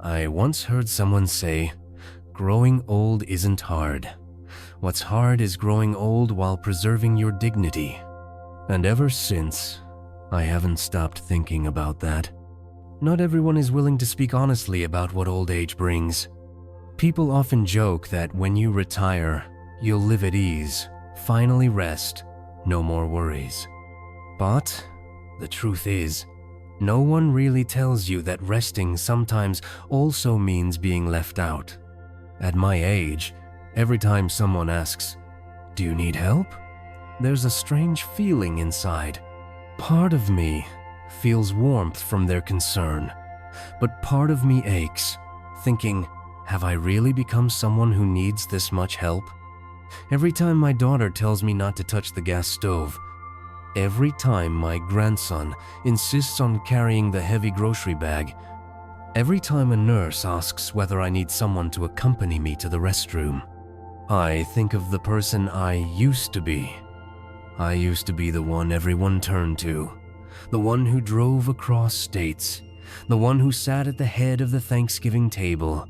I once heard someone say, growing old isn't hard. What's hard is growing old while preserving your dignity. And ever since, I haven't stopped thinking about that. Not everyone is willing to speak honestly about what old age brings. People often joke that when you retire, you'll live at ease, finally rest, no more worries. But the truth is, no one really tells you that resting sometimes also means being left out. At my age, every time someone asks, "Do you need help?" there's a strange feeling inside. Part of me feels warmth from their concern, but part of me aches, thinking, have I really become someone who needs this much help? Every time my daughter tells me not to touch the gas stove, every time my grandson insists on carrying the heavy grocery bag, every time a nurse asks whether I need someone to accompany me to the restroom, I think of the person I used to be. I used to be the one everyone turned to, the one who drove across states, the one who sat at the head of the Thanksgiving table.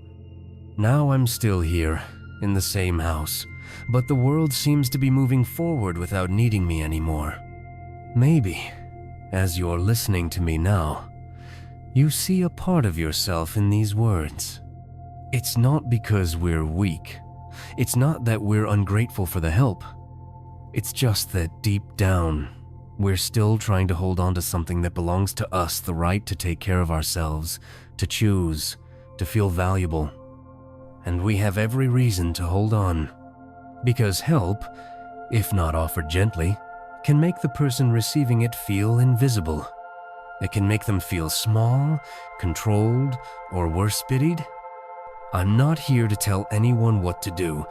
Now I'm still here, in the same house, but the world seems to be moving forward without needing me anymore. Maybe, as you're listening to me now, you see a part of yourself in these words. It's not because we're weak. It's not that we're ungrateful for the help. It's just that deep down, we're still trying to hold on to something that belongs to us, the right to take care of ourselves, to choose, to feel valuable. And we have every reason to hold on. Because help, if not offered gently, can make the person receiving it feel invisible. It can make them feel small, controlled, or worse, pitied. I'm not here to tell anyone what to do,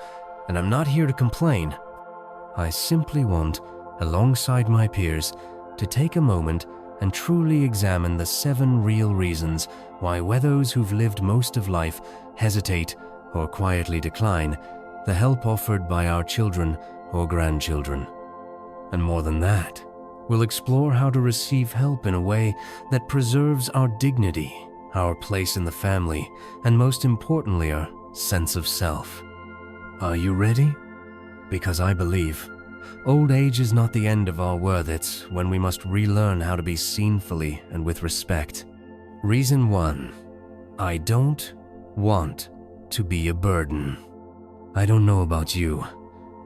and I'm not here to complain. I simply want, alongside my peers, to take a moment and truly examine the 7 real reasons why those who've lived most of life hesitate or quietly decline the help offered by our children or grandchildren. And more than that, we'll explore how to receive help in a way that preserves our dignity, our place in the family, and most importantly, our sense of self. Are you ready? Because I believe old age is not the end of our worth. It's when we must relearn how to be seen fully and with respect. Reason 1. I don't want to be a burden. I don't know about you,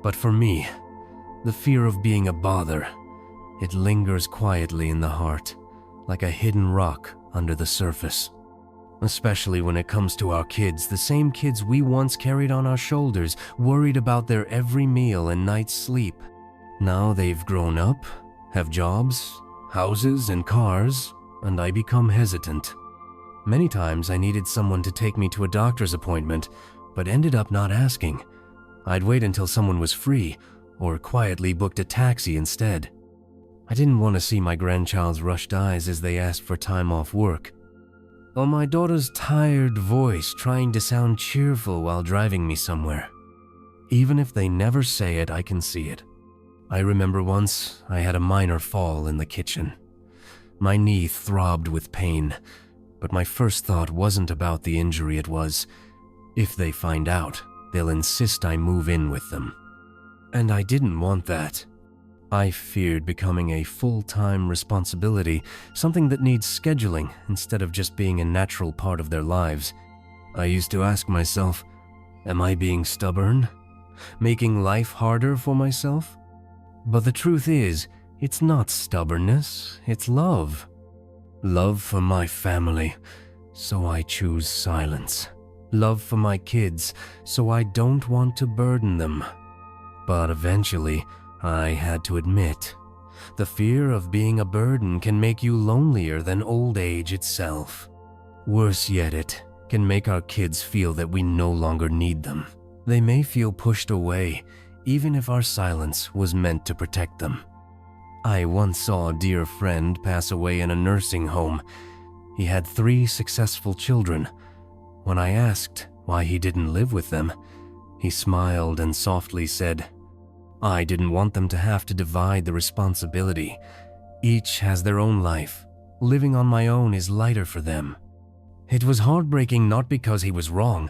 but for me, the fear of being a bother, it lingers quietly in the heart, like a hidden rock under the surface. Especially when it comes to our kids, the same kids we once carried on our shoulders, worried about their every meal and night's sleep. Now they've grown up, have jobs, houses, and cars, and I become hesitant. Many times I needed someone to take me to a doctor's appointment, but ended up not asking. I'd wait until someone was free, or quietly booked a taxi instead. I didn't want to see my grandchild's rushed eyes as they asked for time off work, or my daughter's tired voice trying to sound cheerful while driving me somewhere. Even if they never say it, I can see it. I remember once I had a minor fall in the kitchen. My knee throbbed with pain, but my first thought wasn't about the injury. It was, if they find out, they'll insist I move in with them. And I didn't want that. I feared becoming a full-time responsibility, something that needs scheduling instead of just being a natural part of their lives. I used to ask myself, am I being stubborn? Making life harder for myself? But the truth is, it's not stubbornness, it's love. Love for my family, so I choose silence. Love for my kids, so I don't want to burden them. But eventually, I had to admit, the fear of being a burden can make you lonelier than old age itself. Worse yet, it can make our kids feel that we no longer need them. They may feel pushed away, even if our silence was meant to protect them. I once saw a dear friend pass away in a nursing home. He had 3 successful children. When I asked why he didn't live with them, he smiled and softly said, I didn't want them to have to divide the responsibility. Each has their own life. Living on my own is lighter for them. It was heartbreaking not because he was wrong,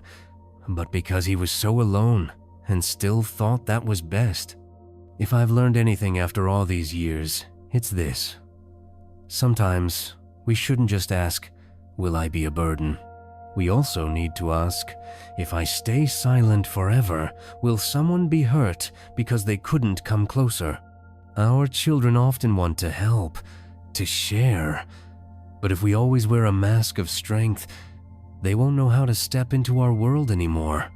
but because he was so alone and still thought that was best. If I've learned anything after all these years, it's this. Sometimes we shouldn't just ask, will I be a burden? We also need to ask, if I stay silent forever, will someone be hurt because they couldn't come closer? Our children often want to help, to share, but if we always wear a mask of strength, they won't know how to step into our world anymore.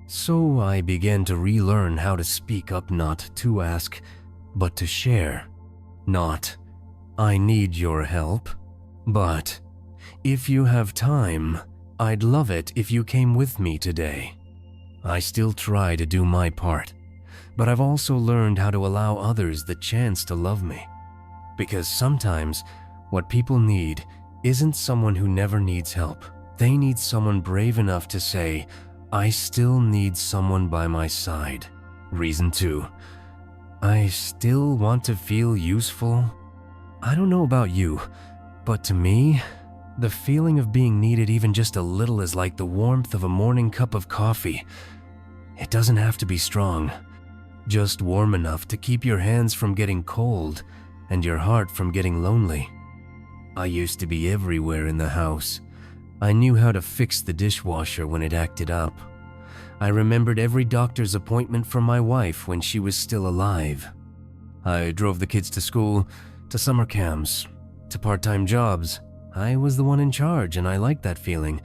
So I began to relearn how to speak up, not to ask, but to share. Not, I need your help, but if you have time, I'd love it if you came with me today. I still try to do my part, but I've also learned how to allow others the chance to love me. Because sometimes what people need isn't someone who never needs help. They need someone brave enough to say, I still need someone by my side. Reason 2, I still want to feel useful. I don't know about you, but to me, the feeling of being needed even just a little is like the warmth of a morning cup of coffee. It doesn't have to be strong, just warm enough to keep your hands from getting cold and your heart from getting lonely. I used to be everywhere in the house. I knew how to fix the dishwasher when it acted up. I remembered every doctor's appointment for my wife when she was still alive. I drove the kids to school, to summer camps, to part-time jobs. I was the one in charge, and I liked that feeling.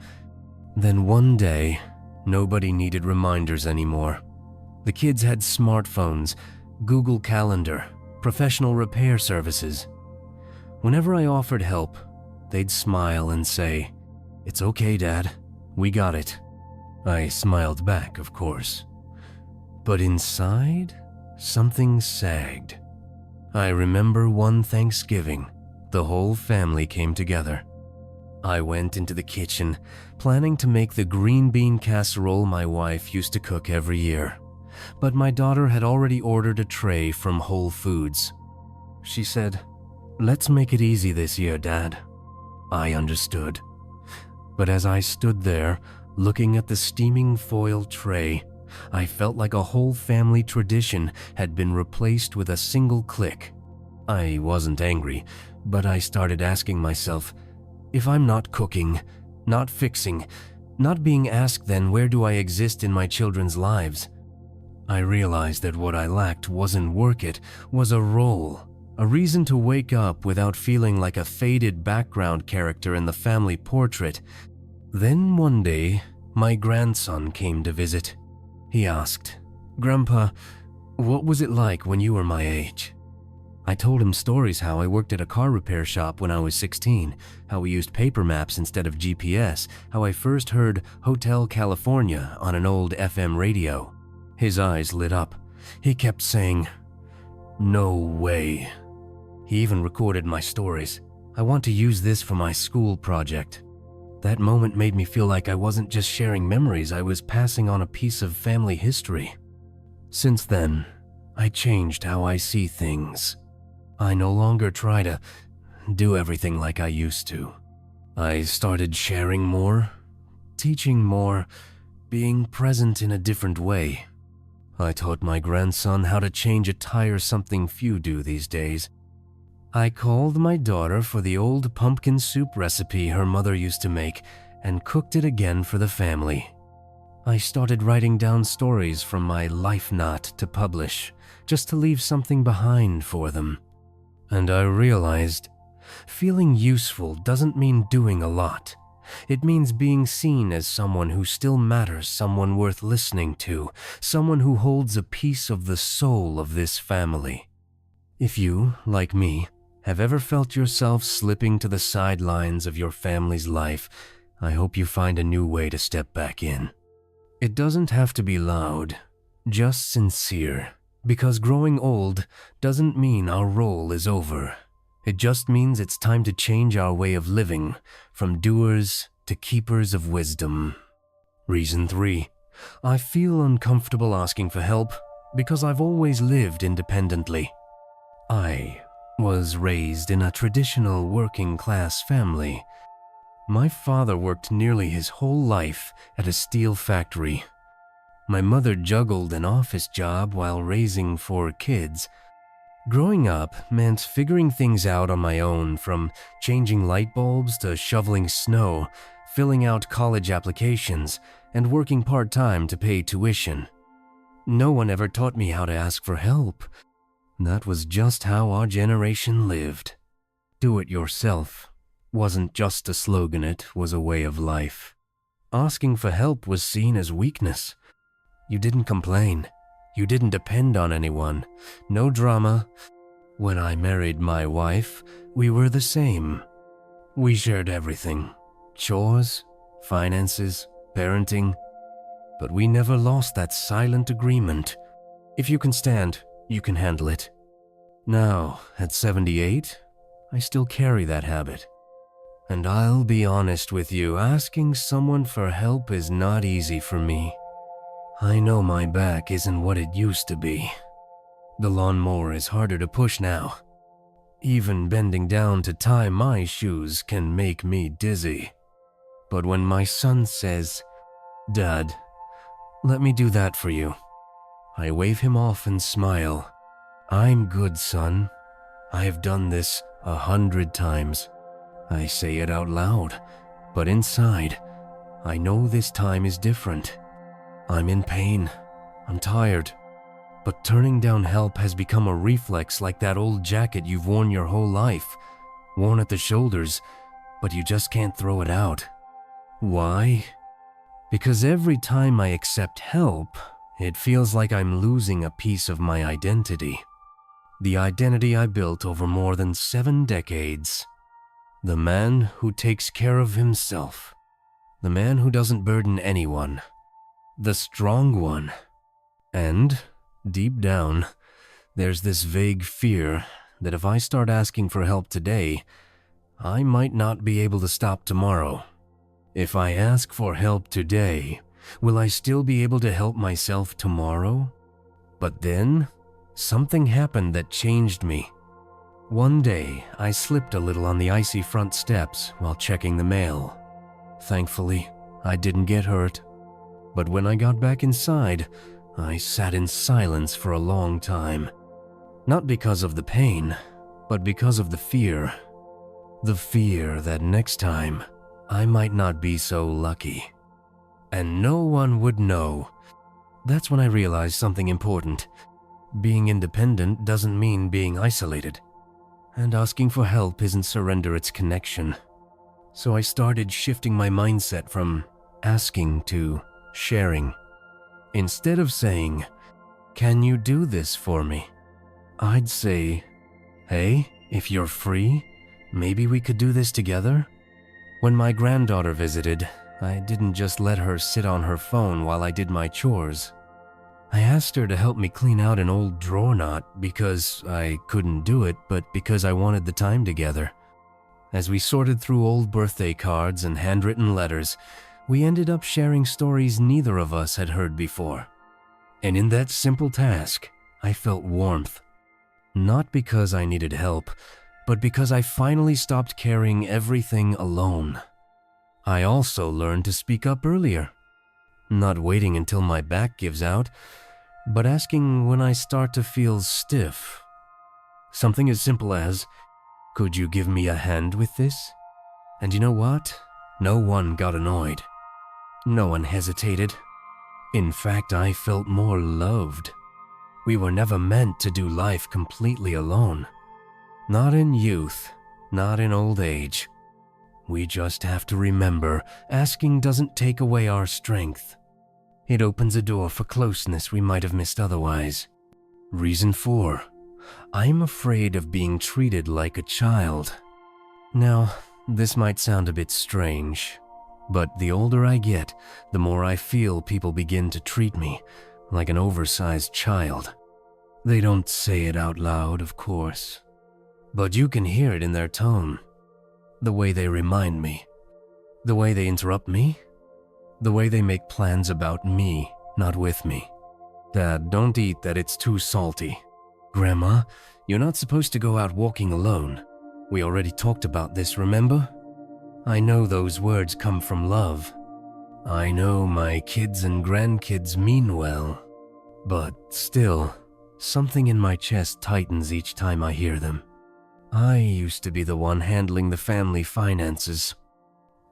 Then one day, nobody needed reminders anymore. The kids had smartphones, Google Calendar, professional repair services. Whenever I offered help, they'd smile and say, "It's okay, Dad. We got it." I smiled back, of course. But inside, something sagged. I remember one Thanksgiving, the whole family came together. I went into the kitchen, planning to make the green bean casserole my wife used to cook every year. But my daughter had already ordered a tray from Whole Foods. She said, "Let's make it easy this year, Dad." I understood. But as I stood there, looking at the steaming foil tray, I felt like a whole family tradition had been replaced with a single click. I wasn't angry, but I started asking myself, if I'm not cooking, not fixing, not being asked, then where do I exist in my children's lives? I realized that what I lacked wasn't work, it was a role, a reason to wake up without feeling like a faded background character in the family portrait. Then one day, my grandson came to visit. He asked, "Grandpa, what was it like when you were my age?" I told him stories how I worked at a car repair shop when I was 16, how we used paper maps instead of GPS, how I first heard Hotel California on an old FM radio. His eyes lit up. He kept saying, "No way." He even recorded my stories. "I want to use this for my school project." That moment made me feel like I wasn't just sharing memories, I was passing on a piece of family history. Since then, I changed how I see things. I no longer try to do everything like I used to. I started sharing more, teaching more, being present in a different way. I taught my grandson how to change a tire, something few do these days. I called my daughter for the old pumpkin soup recipe her mother used to make and cooked it again for the family. I started writing down stories from my life knot to publish, just to leave something behind for them. And I realized feeling useful doesn't mean doing a lot. It means being seen as someone who still matters, someone worth listening to, someone who holds a piece of the soul of this family. If you, like me, have ever felt yourself slipping to the sidelines of your family's life, I hope you find a new way to step back in. It doesn't have to be loud, just sincere, because growing old doesn't mean our role is over. It just means it's time to change our way of living, from doers to keepers of wisdom. Reason 3, I feel uncomfortable asking for help because I've always lived independently. I was raised in a traditional working-class family. My father worked nearly his whole life at a steel factory. My mother juggled an office job while raising 4 kids. Growing up meant figuring things out on my own, from changing light bulbs to shoveling snow, filling out college applications, and working part-time to pay tuition. No one ever taught me how to ask for help. That was just how our generation lived. Do it yourself wasn't just a slogan, it was a way of life. Asking for help was seen as weakness. You didn't complain. You didn't depend on anyone. No drama. When I married my wife, we were the same. We shared everything. Chores, finances, parenting. But we never lost that silent agreement. If you can stand, you can handle it. Now, at 78, I still carry that habit. And I'll be honest with you, asking someone for help is not easy for me. I know my back isn't what it used to be. The lawnmower is harder to push now. Even bending down to tie my shoes can make me dizzy. But when my son says, "Dad, let me do that for you," I wave him off and smile. I'm good, son. I have done this 100 times. I say it out loud, but inside, I know this time is different. I'm in pain. I'm tired. But turning down help has become a reflex, like that old jacket you've worn your whole life, worn at the shoulders, but you just can't throw it out. Why? Because every time I accept help, it feels like I'm losing a piece of my identity. The identity I built over more than 7 decades. The man who takes care of himself. The man who doesn't burden anyone. The strong one. And, deep down, there's this vague fear that if I start asking for help today, I might not be able to stop tomorrow. If I ask for help today, will I still be able to help myself tomorrow? But then, something happened that changed me. One day, I slipped a little on the icy front steps while checking the mail. Thankfully, I didn't get hurt. But when I got back inside, I sat in silence for a long time. Not because of the pain, but because of the fear. The fear that next time, I might not be so lucky. And no one would know. That's when I realized something important. Being independent doesn't mean being isolated. And asking for help isn't surrender, it's connection. So I started shifting my mindset from asking to sharing. Instead of saying, "Can you do this for me?" I'd say, "Hey, if you're free, maybe we could do this together?" When my granddaughter visited, I didn't just let her sit on her phone while I did my chores. I asked her to help me clean out an old drawer, not because I couldn't do it, but because I wanted the time together. As we sorted through old birthday cards and handwritten letters, we ended up sharing stories neither of us had heard before. And in that simple task, I felt warmth. Not because I needed help, but because I finally stopped carrying everything alone. I also learned to speak up earlier. Not waiting until my back gives out, but asking when I start to feel stiff. Something as simple as, "Could you give me a hand with this?" And you know what? No one got annoyed. No one hesitated. In fact, I felt more loved. We were never meant to do life completely alone. Not in youth, not in old age. We just have to remember, asking doesn't take away our strength. It opens a door for closeness we might have missed otherwise. Reason 4. I'm afraid of being treated like a child. Now, this might sound a bit strange, but the older I get, the more I feel people begin to treat me like an oversized child. They don't say it out loud, of course, but you can hear it in their tone. The way they remind me. The way they interrupt me. The way they make plans about me, not with me. "Dad, don't eat that, it's too salty." "Grandma, you're not supposed to go out walking alone. We already talked about this, remember?" I know those words come from love. I know my kids and grandkids mean well. But still, something in my chest tightens each time I hear them. I used to be the one handling the family finances.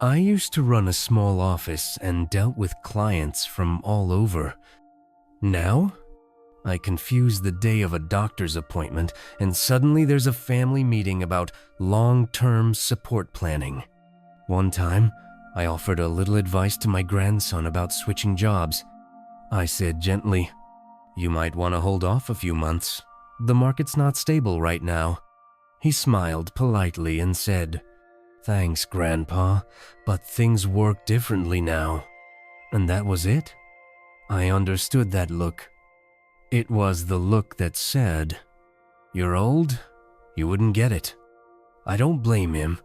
I used to run a small office and dealt with clients from all over. Now, I confuse the day of a doctor's appointment, and suddenly there's a family meeting about long-term support planning. One time, I offered a little advice to my grandson about switching jobs. I said gently, "You might want to hold off a few months. The market's not stable right now." He smiled politely and said, "Thanks, Grandpa, but things work differently now." And that was it. I understood that look. It was the look that said, "You're old, you wouldn't get it." I don't blame him,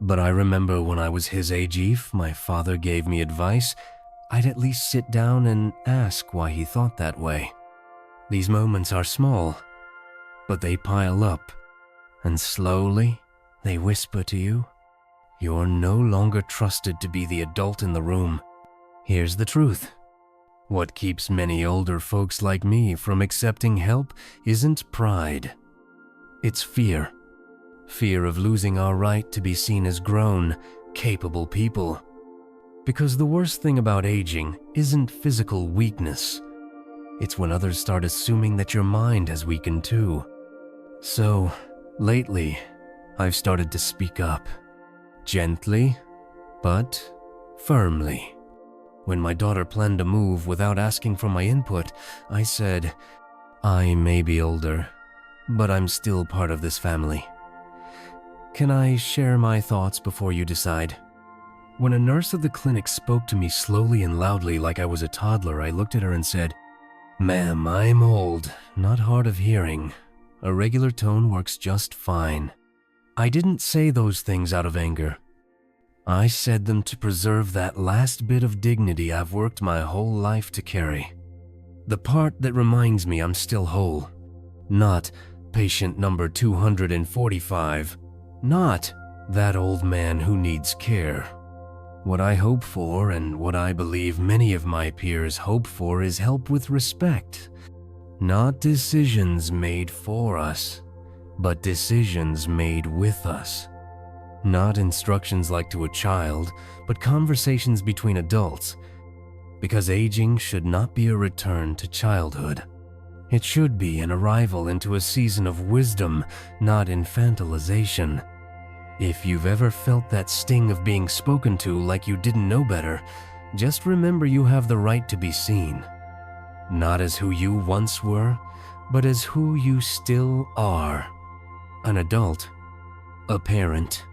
but I remember when I was his age, if my father gave me advice, I'd at least sit down and ask why he thought that way. These moments are small, but they pile up, and slowly they whisper to you, you're no longer trusted to be the adult in the room. Here's the truth. What keeps many older folks like me from accepting help isn't pride. It's fear. Fear of losing our right to be seen as grown, capable people. Because the worst thing about aging isn't physical weakness. It's when others start assuming that your mind has weakened too. So, lately, I've started to speak up. Gently, but firmly. When my daughter planned to move without asking for my input, I said, "I may be older, but I'm still part of this family. Can I share my thoughts before you decide?" When a nurse at the clinic spoke to me slowly and loudly like I was a toddler, I looked at her and said, "Ma'am, I'm old, not hard of hearing. A regular tone works just fine." I didn't say those things out of anger. I said them to preserve that last bit of dignity I've worked my whole life to carry. The part that reminds me I'm still whole. Not patient number 245. Not that old man who needs care. What I hope for, and what I believe many of my peers hope for, is help with respect. Not decisions made for us, but decisions made with us. Not instructions like to a child, but conversations between adults. Because aging should not be a return to childhood. It should be an arrival into a season of wisdom, not infantilization. If you've ever felt that sting of being spoken to like you didn't know better, just remember you have the right to be seen. Not as who you once were, but as who you still are. An adult, a parent,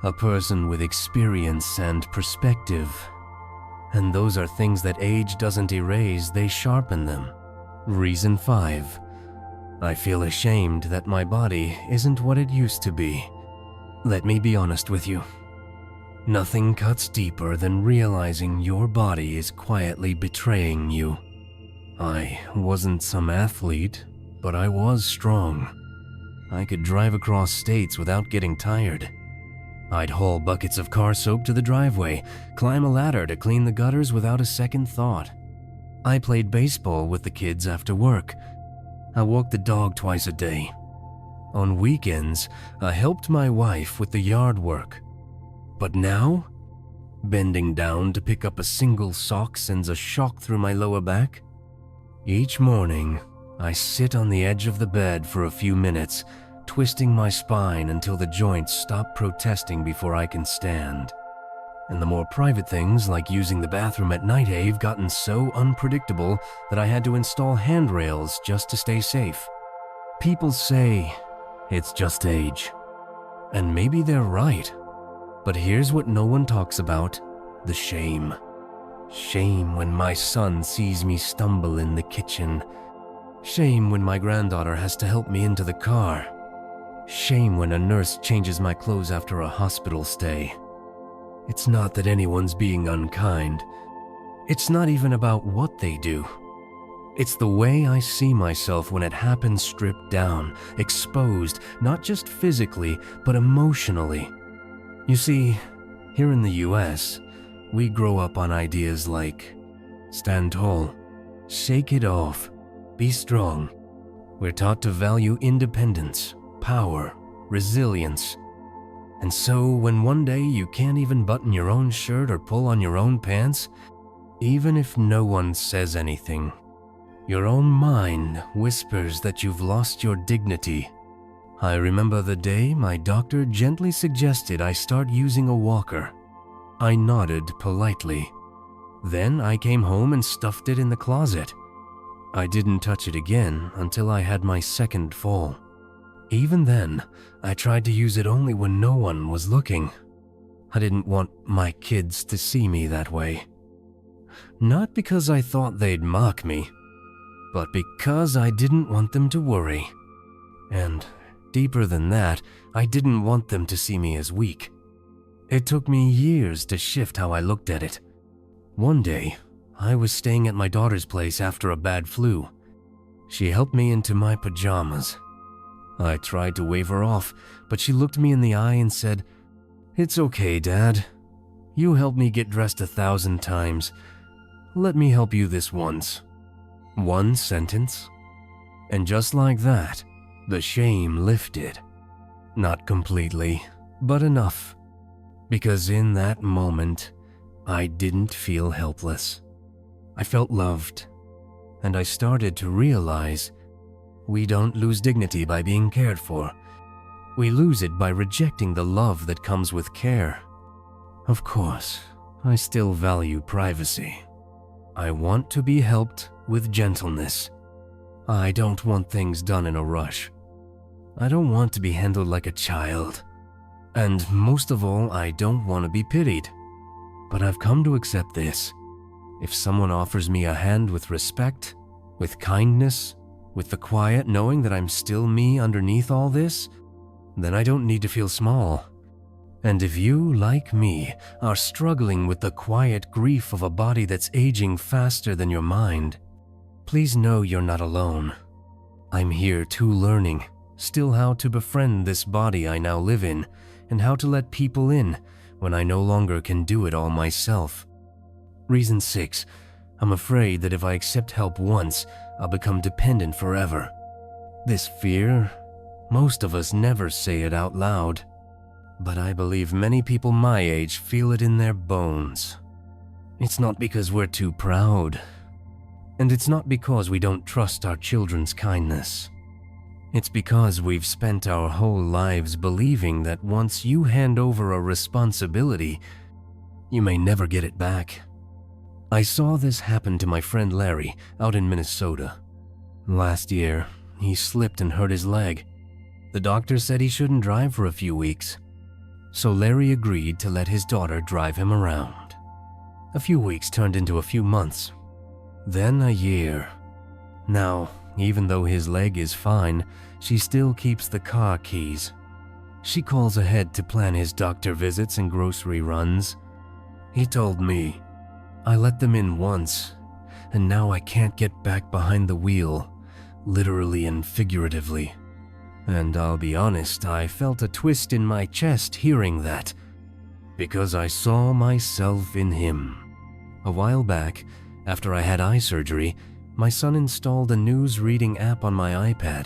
a person with experience and perspective. And those are things that age doesn't erase, they sharpen them. Reason 5. I feel ashamed that my body isn't what it used to be. Let me be honest with you. Nothing cuts deeper than realizing your body is quietly betraying you. I wasn't some athlete, but I was strong. I could drive across states without getting tired. I'd haul buckets of car soap to the driveway, climb a ladder to clean the gutters without a second thought. I played baseball with the kids after work. I walked the dog twice a day. On weekends, I helped my wife with the yard work. But now, bending down to pick up a single sock sends a shock through my lower back. Each morning, I sit on the edge of the bed for a few minutes, twisting my spine until the joints stop protesting before I can stand. And the more private things, like using the bathroom at night, have gotten so unpredictable that I had to install handrails just to stay safe. People say it's just age. And maybe they're right. But here's what no one talks about: the shame. Shame when my son sees me stumble in the kitchen. Shame when my granddaughter has to help me into the car. Shame when a nurse changes my clothes after a hospital stay. It's not that anyone's being unkind. It's not even about what they do. It's the way I see myself when it happens stripped down, exposed, not just physically, but emotionally. You see, Here in the US, we grow up on ideas like stand tall, shake it off, be strong. We're taught to value independence, power, resilience. And so when one day you can't even button your own shirt or pull on your own pants, even if no one says anything, your own mind whispers that you've lost your dignity. I remember the day my doctor gently suggested I start using a walker. I nodded politely. Then I came home and stuffed it in the closet. I didn't touch it again until I had my second fall. Even then, I tried to use it only when no one was looking. I didn't want my kids to see me that way. Not because I thought they'd mock me, but because I didn't want them to worry. And deeper than that, I didn't want them to see me as weak. It took me years to shift how I looked at it. One day, I was staying at my daughter's place after a bad flu. She helped me into my pajamas. I tried to wave her off, but she looked me in the eye and said, "It's okay, Dad. You helped me get dressed 1,000 times. Let me help you this once." One sentence. And just like that, the shame lifted. Not completely, but enough. Because in that moment, I didn't feel helpless. I felt loved. And I started to realize we don't lose dignity by being cared for. We lose it by rejecting the love that comes with care. Of course, I still value privacy. I want to be helped with gentleness. I don't want things done in a rush. I don't want to be handled like a child. And most of all, I don't want to be pitied. But I've come to accept this. If someone offers me a hand with respect, with kindness, with the quiet knowing that I'm still me underneath all this, then I don't need to feel small. And if you, like me, are struggling with the quiet grief of a body that's aging faster than your mind, please know you're not alone. I'm here too, learning, still how to befriend this body I now live in, and how to let people in when I no longer can do it all myself. Reason 6, I'm afraid that if I accept help once, I'll become dependent forever. This fear, most of us never say it out loud, but I believe many people my age feel it in their bones. It's not because we're too proud, and it's not because we don't trust our children's kindness. It's because we've spent our whole lives believing that once you hand over a responsibility, you may never get it back. I saw this happen to my friend Larry out in Minnesota. Last year, he slipped and hurt his leg. The doctor said he shouldn't drive for a few weeks. So Larry agreed to let his daughter drive him around. A few weeks turned into a few months, then a year. Now, even though his leg is fine, she still keeps the car keys. She calls ahead to plan his doctor visits and grocery runs. He told me, "I let them in once, and now I can't get back behind the wheel, literally and figuratively." And I'll be honest, I felt a twist in my chest hearing that, because I saw myself in him. A while back, after I had eye surgery, my son installed a news reading app on my iPad.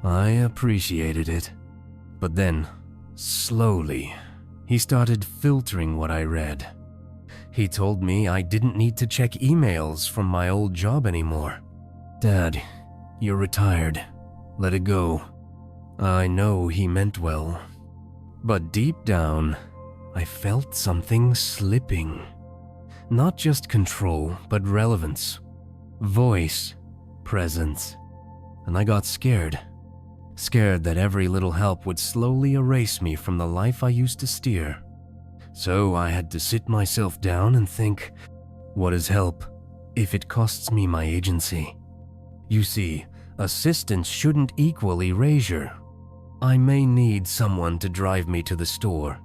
I appreciated it. But then, slowly, he started filtering what I read. He told me I didn't need to check emails from my old job anymore. "Dad, you're retired. Let it go." I know he meant well. But deep down, I felt something slipping. Not just control, but relevance. Voice, presence. And I got scared. Scared that every little help would slowly erase me from the life I used to steer. So I had to sit myself down and think, what is help if it costs me my agency? You see, assistance shouldn't equal erasure. I may need someone to drive me to the store,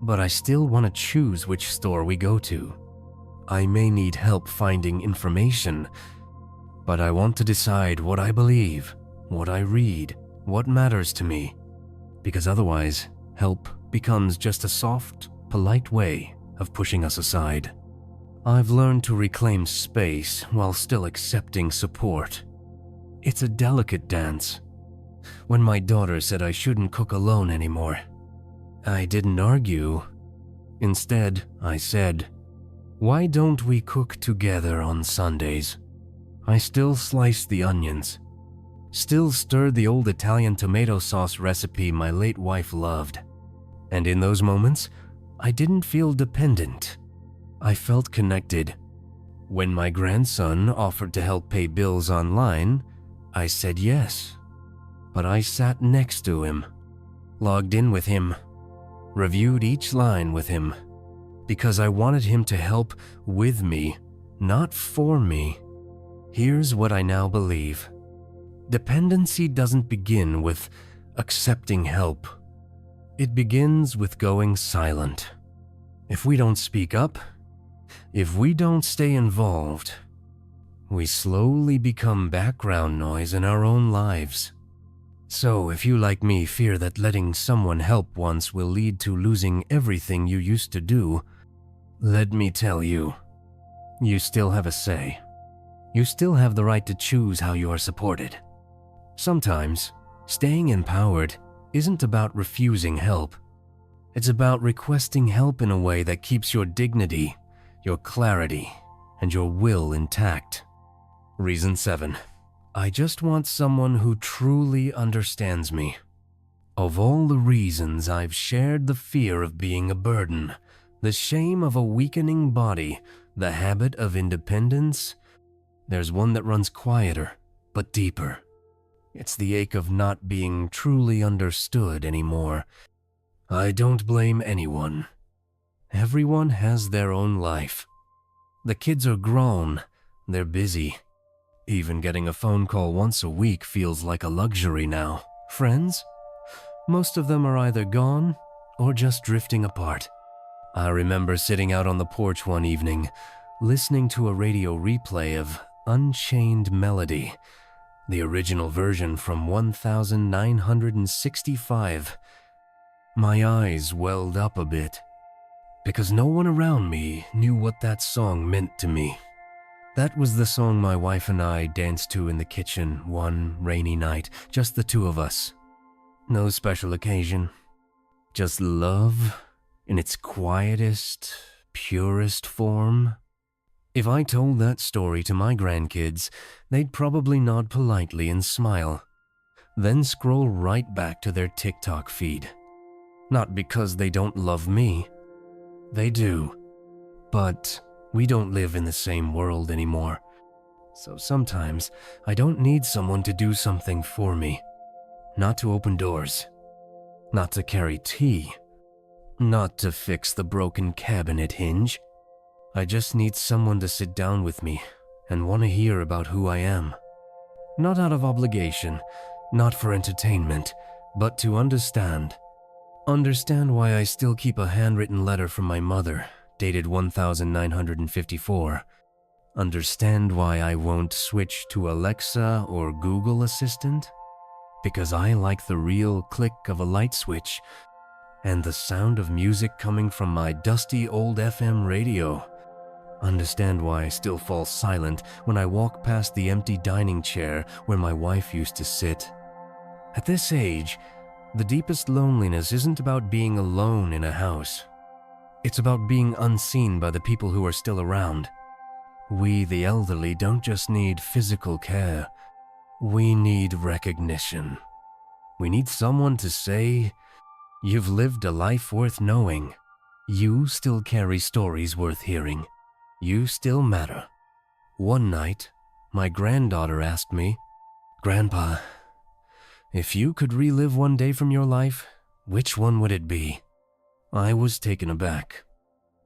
but I still want to choose which store we go to. I may need help finding information, but I want to decide what I believe, what I read, what matters to me, because otherwise, help becomes just a soft, polite way of pushing us aside. I've learned to reclaim space while still accepting support. It's a delicate dance. When my daughter said I shouldn't cook alone anymore, I didn't argue. Instead, I said, "Why don't we cook together on Sundays?" I still sliced the onions, still stirred the old Italian tomato sauce recipe my late wife loved. And in those moments, I didn't feel dependent. I felt connected. When my grandson offered to help pay bills online, I said yes. But I sat next to him, logged in with him, reviewed each line with him, because I wanted him to help with me, not for me. Here's what I now believe. Dependency doesn't begin with accepting help. It begins with going silent. If we don't speak up, if we don't stay involved, we slowly become background noise in our own lives. So if you, like me, fear that letting someone help once will lead to losing everything you used to do, let me tell you, you still have a say. You still have the right to choose how you are supported. Sometimes, staying empowered isn't about refusing help. It's about requesting help in a way that keeps your dignity, your clarity, and your will intact. Reason 7. I just want someone who truly understands me. Of all the reasons I've shared the fear of being a burden, the shame of a weakening body, the habit of independence, there's one that runs quieter but deeper. It's the ache of not being truly understood anymore. I don't blame anyone. Everyone has their own life. The kids are grown, they're busy. Even getting a phone call once a week feels like a luxury now. Friends? Most of them are either gone or just drifting apart. I remember sitting out on the porch one evening, listening to a radio replay of Unchained Melody, the original version from 1965. My eyes welled up a bit, because no one around me knew what that song meant to me. That was the song my wife and I danced to in the kitchen one rainy night, just the two of us. No special occasion, just love in its quietest, purest form. If I told that story to my grandkids, they'd probably nod politely and smile, then scroll right back to their TikTok feed. Not because they don't love me. They do. But we don't live in the same world anymore. So sometimes I don't need someone to do something for me. Not to open doors. Not to carry tea. Not to fix the broken cabinet hinge. I just need someone to sit down with me and want to hear about who I am. Not out of obligation, not for entertainment, but to understand. Understand why I still keep a handwritten letter from my mother, dated 1954. Understand why I won't switch to Alexa or Google Assistant? Because I like the real click of a light switch and the sound of music coming from my dusty old FM radio. Understand why I still fall silent when I walk past the empty dining chair where my wife used to sit. At this age, the deepest loneliness isn't about being alone in a house. It's about being unseen by the people who are still around. We, the elderly, don't just need physical care. We need recognition. We need someone to say, "You've lived a life worth knowing. You still carry stories worth hearing. You still matter." One night, my granddaughter asked me, "Grandpa, if you could relive one day from your life, which one would it be?" I was taken aback.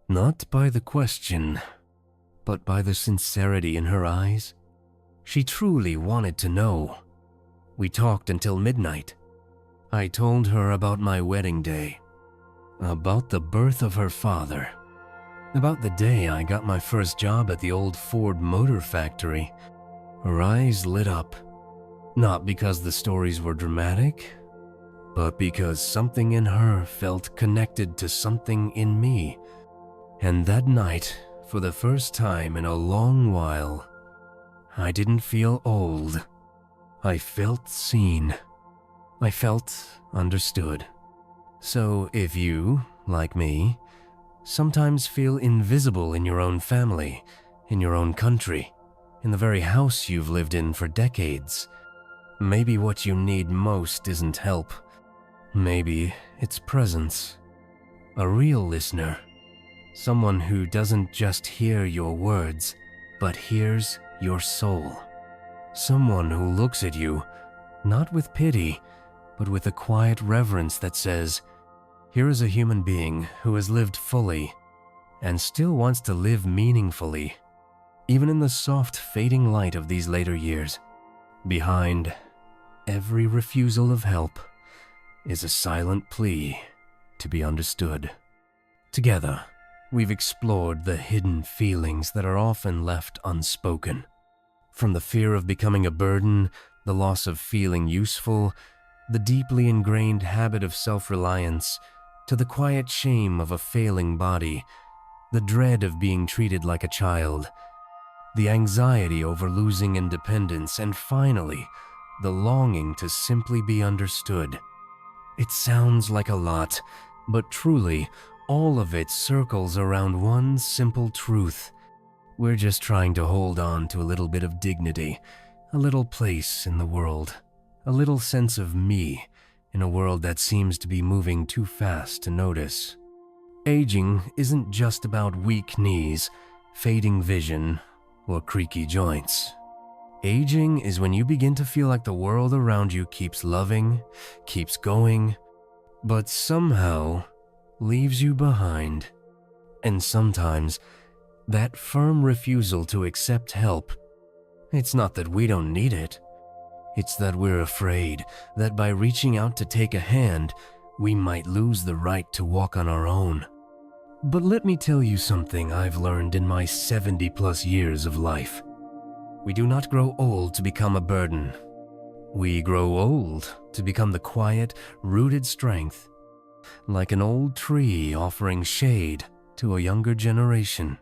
Not by the question, but by the sincerity in her eyes. She truly wanted to know. We talked until midnight. I told her about my wedding day, about the birth of her father, about the day I got my first job at the old Ford Motor Factory. Her eyes lit up, not because the stories were dramatic, but because something in her felt connected to something in me. And that night, for the first time in a long while, I didn't feel old. I felt seen. I felt understood. So if you, like me, sometimes feel invisible in your own family, in your own country, in the very house you've lived in for decades, maybe what you need most isn't help. Maybe it's presence. A real listener. Someone who doesn't just hear your words, but hears your soul. Someone who looks at you, not with pity, but with a quiet reverence that says, here is a human being who has lived fully and still wants to live meaningfully, even in the soft fading light of these later years. Behind every refusal of help is a silent plea to be understood. Together, we've explored the hidden feelings that are often left unspoken. From the fear of becoming a burden, the loss of feeling useful, the deeply ingrained habit of self-reliance, to the quiet shame of a failing body, the dread of being treated like a child, the anxiety over losing independence, and finally, the longing to simply be understood. It sounds like a lot, but truly, all of it circles around one simple truth. We're just trying to hold on to a little bit of dignity, a little place in the world, a little sense of me in a world that seems to be moving too fast to notice. Aging isn't just about weak knees, fading vision, or creaky joints. Aging is when you begin to feel like the world around you keeps loving, keeps going, but somehow leaves you behind. And sometimes, that firm refusal to accept help, it's not that we don't need it. It's that we're afraid that by reaching out to take a hand, we might lose the right to walk on our own. But let me tell you something I've learned in my 70+ years of life. We do not grow old to become a burden. We grow old to become the quiet, rooted strength, like an old tree offering shade to a younger generation.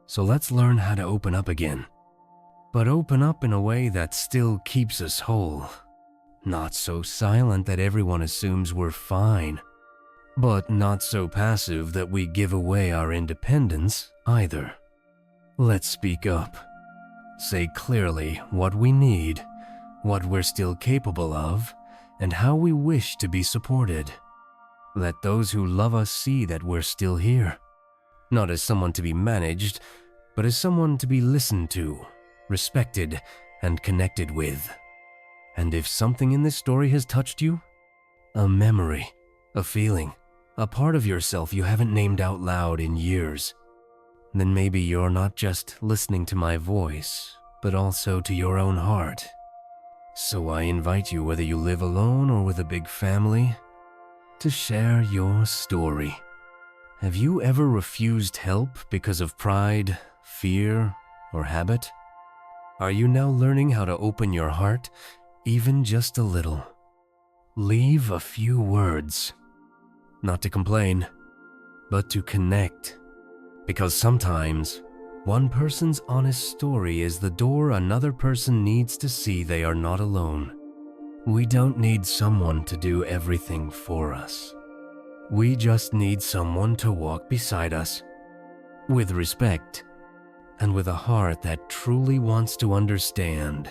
So let's learn how to open up again. But open up in a way that still keeps us whole. Not so silent that everyone assumes we're fine, but not so passive that we give away our independence either. Let's speak up. Say clearly what we need, what we're still capable of, and how we wish to be supported. Let those who love us see that we're still here, not as someone to be managed, but as someone to be listened to, respected, and connected with. And if something in this story has touched you, a memory, a feeling, a part of yourself you haven't named out loud in years, then maybe you're not just listening to my voice, but also to your own heart. So I invite you, whether you live alone or with a big family, to share your story. Have you ever refused help because of pride, fear, or habit? Are you now learning how to open your heart, even just a little? Leave a few words. Not to complain, but to connect. Because sometimes, one person's honest story is the door another person needs to see they are not alone. We don't need someone to do everything for us. We just need someone to walk beside us, with respect, and with a heart that truly wants to understand.